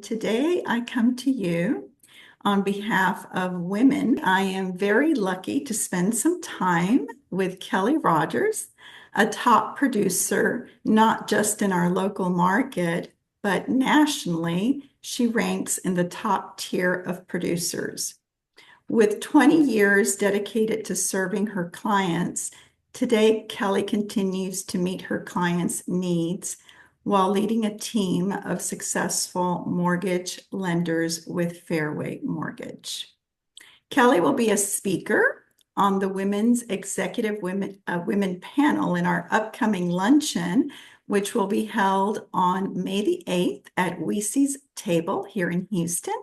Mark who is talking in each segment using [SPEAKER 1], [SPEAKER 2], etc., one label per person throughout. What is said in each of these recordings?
[SPEAKER 1] today I come to you on behalf of women. I am very lucky to spend some time with Kelly Rogers, a top producer, not just in our local market, but nationally. She ranks in the top tier of producers. With 20 years dedicated to serving her clients, today Kelly continues to meet her clients' needs while leading a team of successful mortgage lenders with Fairway Mortgage. Kelly will be a speaker on the Women's Executive Women panel in our upcoming luncheon, which will be held on May the 8th at Weesey's Table here in Houston.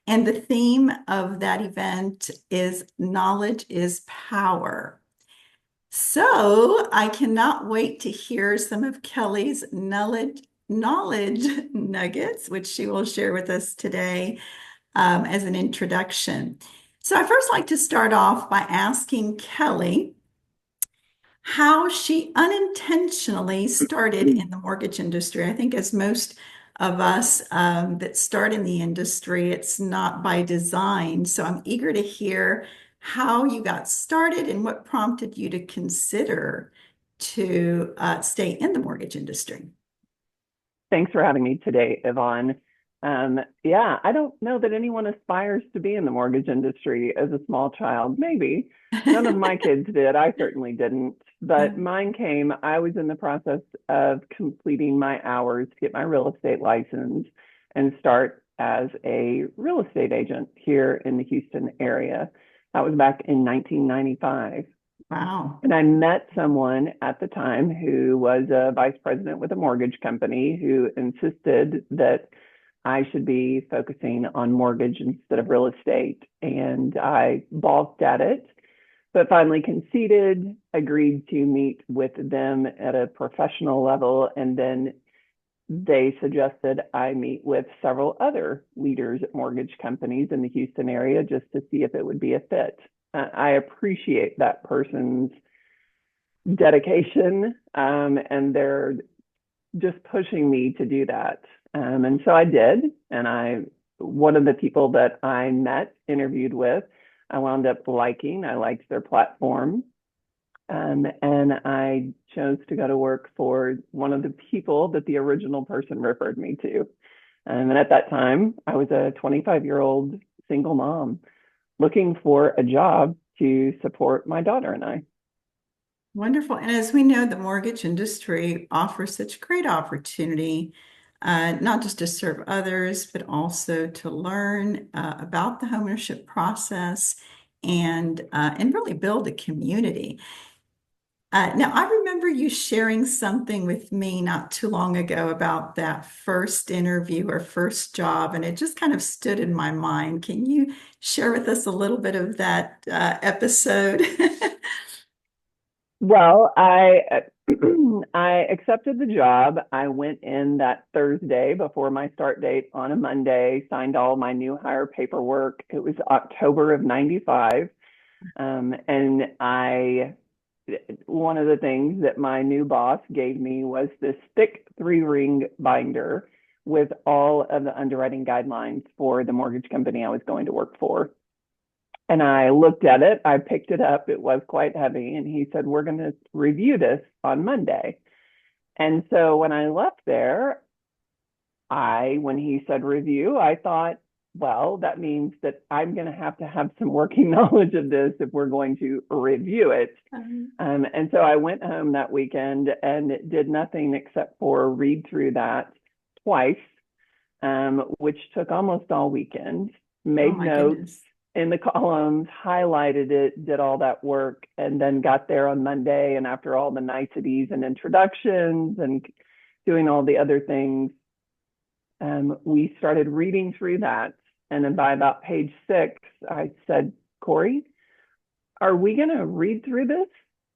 [SPEAKER 1] And the theme of that event is Knowledge is Power. So I cannot wait to hear some of Kelly's knowledge nuggets, which she will share with us today as an introduction. So I first like to start off by asking Kelly how she unintentionally started in the mortgage industry. I think as most of us that start in the industry, it's not by design. So I'm eager to hear how you got started and what prompted you to consider to stay in the mortgage industry.
[SPEAKER 2] Thanks for having me today, Ivonne. I don't know that anyone aspires to be in the mortgage industry as a small child. Maybe. None of my kids did. I certainly didn't. But mine came, I was in the process of completing my hours to get my real estate license and start as a real estate agent here in the Houston area. That was back in 1995.
[SPEAKER 1] Wow.
[SPEAKER 2] And I met someone at the time who was a vice president with a mortgage company who insisted that I should be focusing on mortgage instead of real estate. And I balked at it, but finally conceded, agreed to meet with them at a professional level. And then they suggested I meet with several other leaders at mortgage companies in the Houston area just to see if it would be a fit. I appreciate that person's dedication, and they're just pushing me to do that. And so I did. And one of the people that I met, interviewed with, I wound up liking. I liked their platform. And I chose to go to work for one of the people that the original person referred me to. And at that time, I was a 25-year-old single mom looking for a job to support my daughter and I.
[SPEAKER 1] Wonderful. And as we know, the mortgage industry offers such great opportunity, not just to serve others, but also to learn about the homeownership process and really build a community. Now, I remember you sharing something with me not too long ago about that first interview or first job, and it just kind of stood in my mind. Can you share with us a little bit of that episode?
[SPEAKER 2] Well, I I accepted the job. I went in that Thursday before my start date on a Monday, signed all my new hire paperwork. It was October of 95. And one of the things that my new boss gave me was this thick 3-ring binder with all of the underwriting guidelines for the mortgage company I was going to work for. And I looked at it, I picked it up, it was quite heavy, and he said, we're going to review this on Monday. And so when I left there, when he said review, I thought, well, that means that I'm going to have some working knowledge of this if we're going to review it. And so I went home that weekend and did nothing except for read through that twice, which took almost all weekend, made notes in the columns, highlighted it, did all that work, and then got there on Monday. And after all the niceties and introductions and doing all the other things, we started reading through that. And then by about page 6, I said, Corey, are we going to read through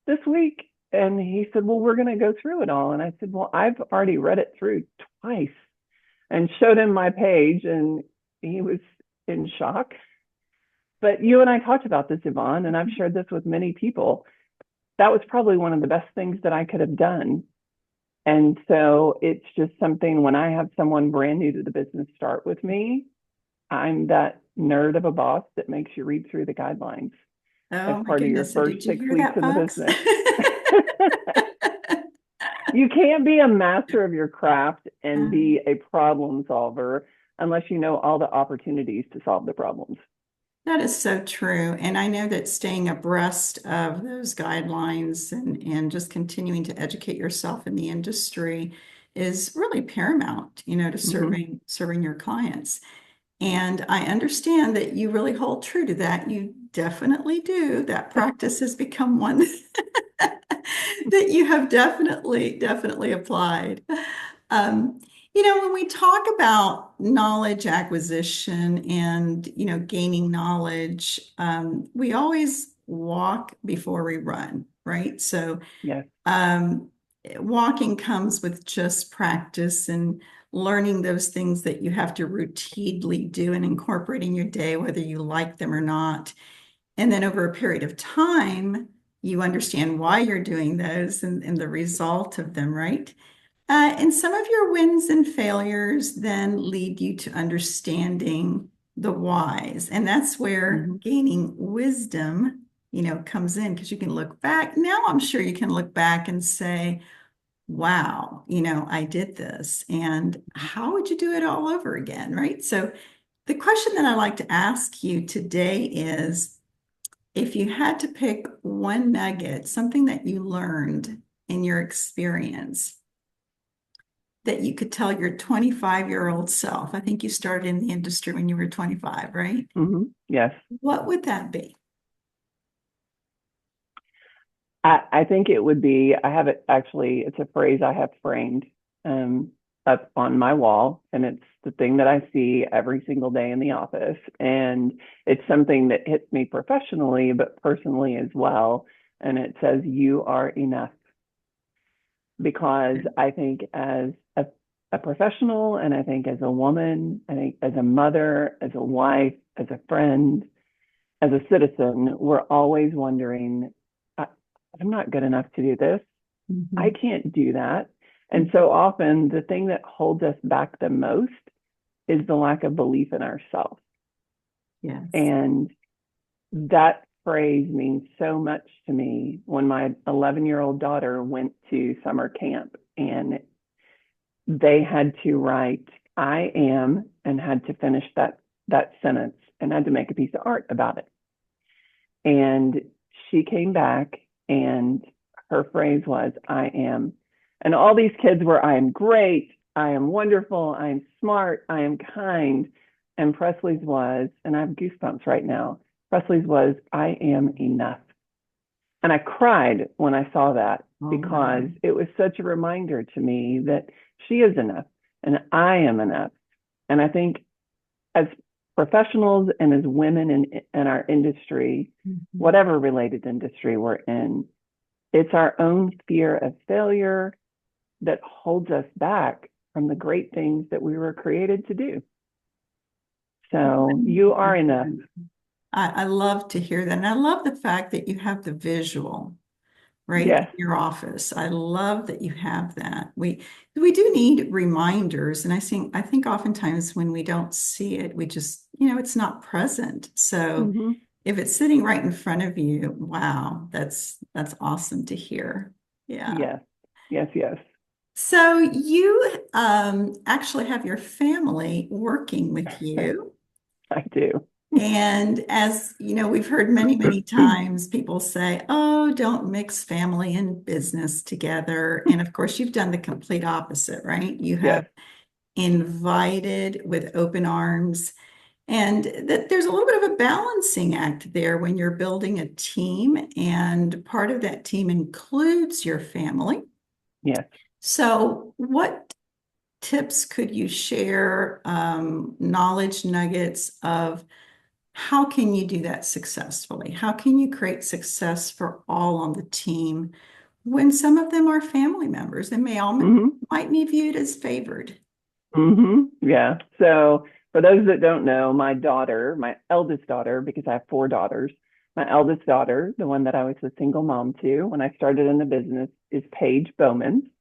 [SPEAKER 2] this week? And he said, well, we're going to go through it all. And I said, well, I've already read it through twice, and showed him my page, and he was in shock. But you and I talked about this, Ivonne, and I've shared this with many people. That was probably one of the best things that I could have done And so it's just something when I have someone brand new to the business start with me, I'm that nerd of a boss that makes you read through the guidelines as
[SPEAKER 1] Oh my
[SPEAKER 2] part of your
[SPEAKER 1] goodness. So
[SPEAKER 2] first
[SPEAKER 1] did you
[SPEAKER 2] 6 weeks
[SPEAKER 1] hear that,
[SPEAKER 2] in the
[SPEAKER 1] folks?
[SPEAKER 2] business. You can't be a master of your craft and
[SPEAKER 1] Um,
[SPEAKER 2] be a problem solver unless you know all the opportunities to solve the problems.
[SPEAKER 1] That is so true. And I know that staying abreast of those guidelines and just continuing to educate yourself in the industry is really paramount, to
[SPEAKER 2] Hmm.
[SPEAKER 1] serving your clients. And I understand that you really hold true to that. You definitely do. That practice has become one that you have definitely applied. Um, when we talk about knowledge acquisition and, gaining knowledge, we always walk before we run, right? So
[SPEAKER 2] Yes.
[SPEAKER 1] um, walking comes with just practice and learning those things that you have to routinely do and incorporate in your day, whether you like them or not. And then over a period of time, you understand why you're doing those and the result of them, right? And some of your wins and failures then lead you to understanding the whys. And that's where
[SPEAKER 2] Hmm.
[SPEAKER 1] gaining wisdom, comes in because you can look back. Now I'm sure you can look back and say, wow, I did this. And how would you do it all over again? Right. So the question that I like to ask you today is if you had to pick one nugget, something that you learned in your experience that you could tell your 25-year-old self, I think you started in the industry when you were 25, right?
[SPEAKER 2] Hmm. Yes.
[SPEAKER 1] What would that be?
[SPEAKER 2] I think it would be, I have it actually, it's a phrase I have framed um, up on my wall, and it's the thing that I see every single day in the office. And it's something that hits me professionally, but personally as well. And it says, "You are enough." Because I think as a professional, and I think as a woman, I think as a mother, as a wife, as a friend, as a citizen, we're always wondering, I'm not good enough to do this. I
[SPEAKER 1] Mhm.
[SPEAKER 2] can't do that. And so often the thing that holds us back the most is the lack of belief in ourselves.
[SPEAKER 1] Yes.
[SPEAKER 2] And that phrase means so much to me when my 11-year-old daughter went to summer camp and they had to write "I am" and had to finish that sentence and had to make a piece of art about it. And she came back and her phrase was "I am." And all these kids were "I am great, I am wonderful, I am smart, I am kind." And Presley's was, and I have goosebumps right now, Presley's was "I am enough." And I cried when I saw that
[SPEAKER 1] Oh,
[SPEAKER 2] because
[SPEAKER 1] wow.
[SPEAKER 2] it was such a reminder to me that she is enough and I am enough. And I think as professionals and as women in our industry,
[SPEAKER 1] Mhm.
[SPEAKER 2] whatever related industry we're in, it's our own fear of failure that holds us back from the great things that we were created to do. So you are enough.
[SPEAKER 1] I love to hear that. And I love the fact that you have the visual, right, in
[SPEAKER 2] Yes.
[SPEAKER 1] your office. I love that you have that. We do need reminders, and I think oftentimes when we don't see it, we just, it's not present. So
[SPEAKER 2] Mm-hmm.
[SPEAKER 1] if it's sitting right in front of you, wow, that's awesome to hear. Yeah.
[SPEAKER 2] Yes. Yes. Yes.
[SPEAKER 1] So you actually have your family working with you.
[SPEAKER 2] I do.
[SPEAKER 1] And as you know, we've heard many times people say, oh, don't mix family and business together. And of course, you've done the complete opposite, right? You have
[SPEAKER 2] Yes.
[SPEAKER 1] invited with open arms. And that there's a little bit of a balancing act there when you're building a team, and part of that team includes your family.
[SPEAKER 2] Yes.
[SPEAKER 1] So, what tips could you share, knowledge nuggets of how can you do that successfully? How can you create success for all on the team when some of them are family members and
[SPEAKER 2] Mm-hmm.
[SPEAKER 1] might be viewed as favored?
[SPEAKER 2] Mm-hmm. Yeah. So for those that don't know, my daughter, my eldest daughter, because I have four daughters, my eldest daughter, the one that I was a single mom to when I started in the business, is Paige Bowman.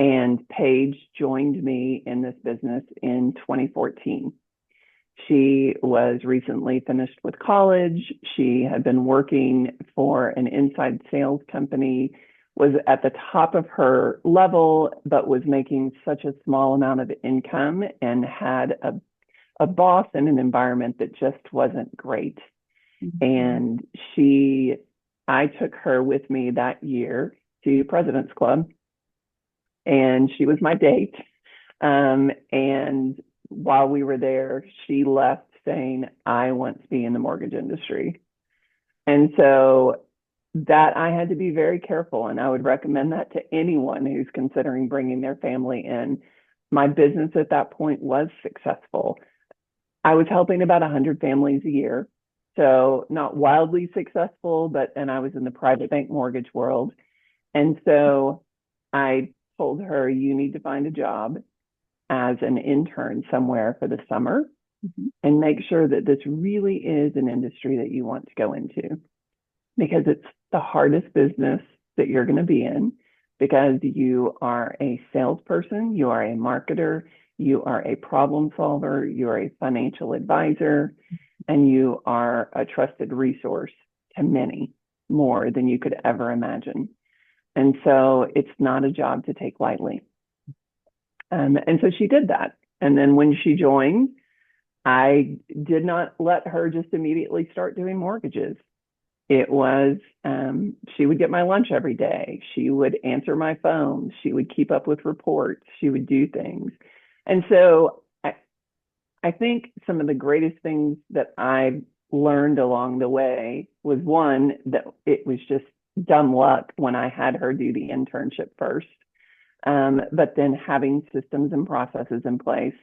[SPEAKER 2] And Paige joined me in this business in 2014. She was recently finished with college. She had been working for an inside sales company, was at the top of her level, but was making such a small amount of income and had a boss in an environment that just wasn't great. And I took her with me that year to President's Club, and she was my date. And while we were there, she left saying, I want to be in the mortgage industry. And so that I had to be very careful. And I would recommend that to anyone who's considering bringing their family in. My business at that point was successful. I was helping about 100 families a year. So not wildly successful, and I was in the private bank mortgage world. And so I told her, you need to find a job as an intern somewhere for the summer and make sure that this really is an industry that you want to go into, because it's the hardest business that you're going to be in, because you are a salesperson, you are a marketer, you are a problem solver, you are a financial advisor, and you are a trusted resource to many, more than you could ever imagine. And so it's not a job to take lightly. And so she did that. And then when she joined, I did not let her just immediately start doing mortgages. It was, she would get my lunch every day. She would answer my phone. She would keep up with reports. She would do things. And so I think some of the greatest things that I learned along the way was, one, that it was just dumb luck when I had her do the internship first. But then having systems and processes in place,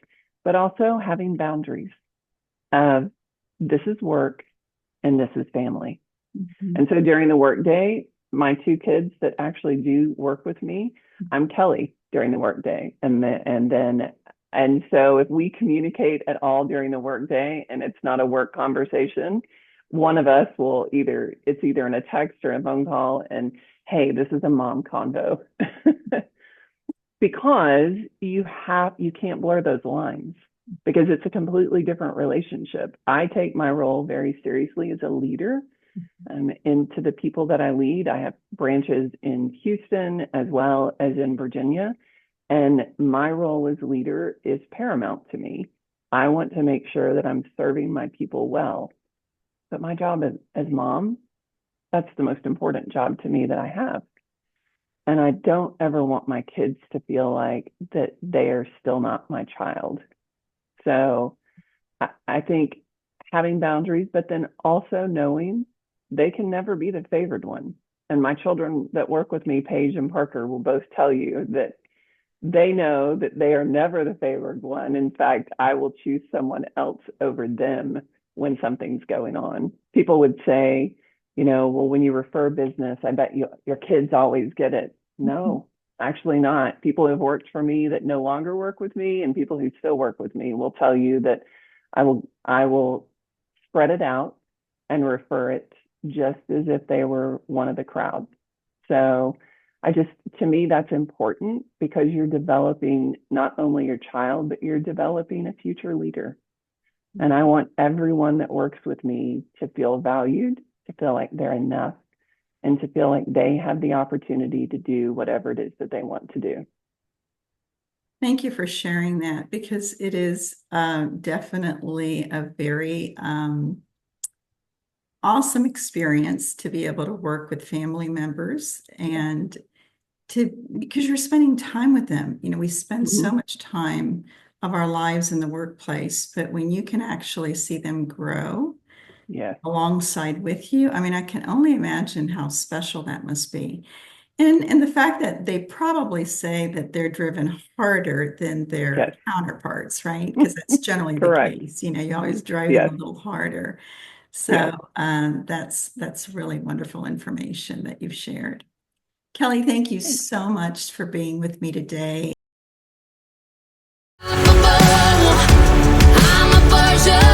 [SPEAKER 2] but also having boundaries of this is work and this is family. And so during the workday, my two kids that actually do work with me, I'm Kelly during the workday. And so if we communicate at all during the workday and it's not a work conversation, one of us will it's either in a text or a phone call, and hey, this is a mom convo. Because you can't blur those lines, because it's a completely different relationship. I take my role very seriously as a leader. And to the people that I lead, I have branches in Houston as well as in Virginia. And my role as leader is paramount to me. I want to make sure that I'm serving my people well. But my job as mom, that's the most important job to me that I have. And I don't ever want my kids to feel like that they are still not my child. So I think having boundaries, but then also knowing they can never be the favored one. And my children that work with me, Paige and Parker, will both tell you that they know that they are never the favored one. In fact, I will choose someone else over them when something's going on. People would say, well, when you refer business, I bet your kids always get it. No, actually not. People who have worked for me that no longer work with me, and people who still work with me, will tell you that I will spread it out and refer it just as if they were one of the crowd. So to me, that's important, because you're developing not only your child, but you're developing a future leader. And I want everyone that works with me to feel valued, to feel like they're enough, and to feel like they have the opportunity to do whatever it is that they want to do.
[SPEAKER 1] Thank you for sharing that, because it is definitely a very awesome experience to be able to work with family members, and because you're spending time with them. We spend so much time of our lives in the workplace, but when you can actually see them grow alongside with you, I can only imagine how special that must be. And the fact that they probably say that they're driven harder than their counterparts, right? Because that's generally the case. You always drive them a little harder. So that's really wonderful information that you've shared. Kelly, thank you so much for being with me today.